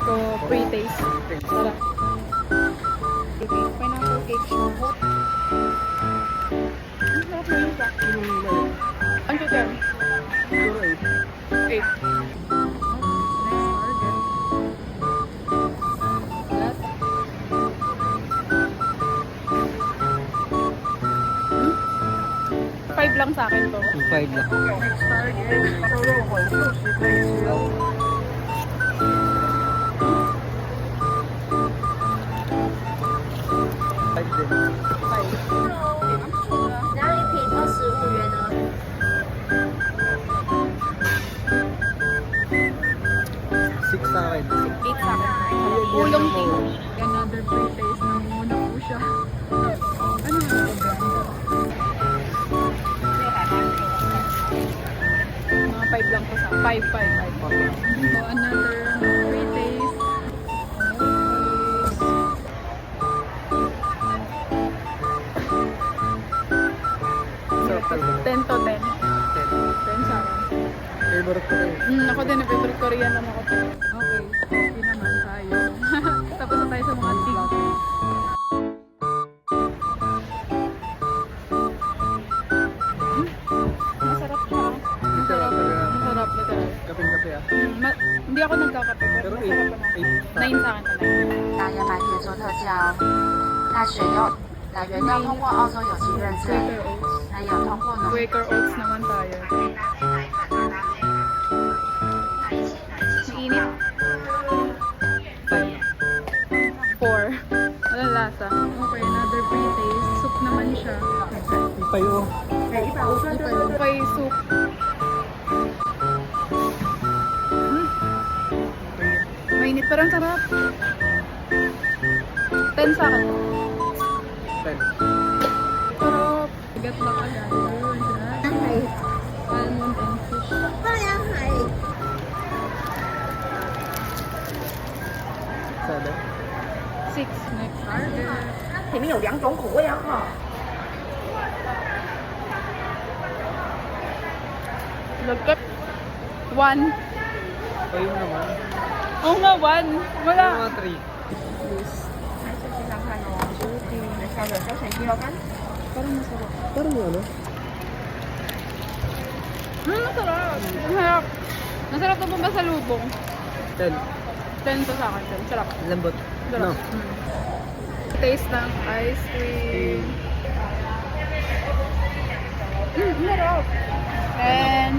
ko pre-taste. Tara. Pineapple cake siya. Ang sarap na yun pa. Ang tutor? 8. Five lang sa akin to. 5 lang. Next target. Five. 然后一瓶25元呢。 6 sa akin. 8 sa akin. Ulong tea. Another pre-taste na muna po siya. Ano yung ito? Mga 5 lang po sa 5. So, another pre-taste. Sarap talaga. 10 to 10. 10 sa akin. Favorite ko rin. Ako din, favorite Korean naman ako. Okay, coffee naman tayo. Tapos na tayo sa mga tea. Masarap siya. Masarap talaga. Masarap, literal. Kaping-kape ah. Hindi ako nagkakape, pero Pero masarap 8. naman. 9 sa akin to 9.大家买可以做特价哦。那选用来源要通过澳洲有机认证， Quaker Oats. 还有通过农 Quaker Oats naman tayo. Mainit. 4. Walang lasa. Okay, another pre-taste. Soup naman siya. Ipay oh. Okay, soup. Mainit pero ang sarap. 10 sa akin. 10. Sarap. Bigat lang agad. Almond and fish. 太阳海 Sada. 6. Next target. 里面有2种口味啊哈。 Look at 1. Ayun naman. Oo nga, 1. Wala. Mga 3. 还是经常看哦，小小小水鸡肉干。 Parang masarap. Parang ano? Masarap. Masarap. Masarap na ba sa lubong? 10. 10 to sa akin. 10. Sarap. Lambot. Sarap. No. Taste ng ice cream. Masarap. And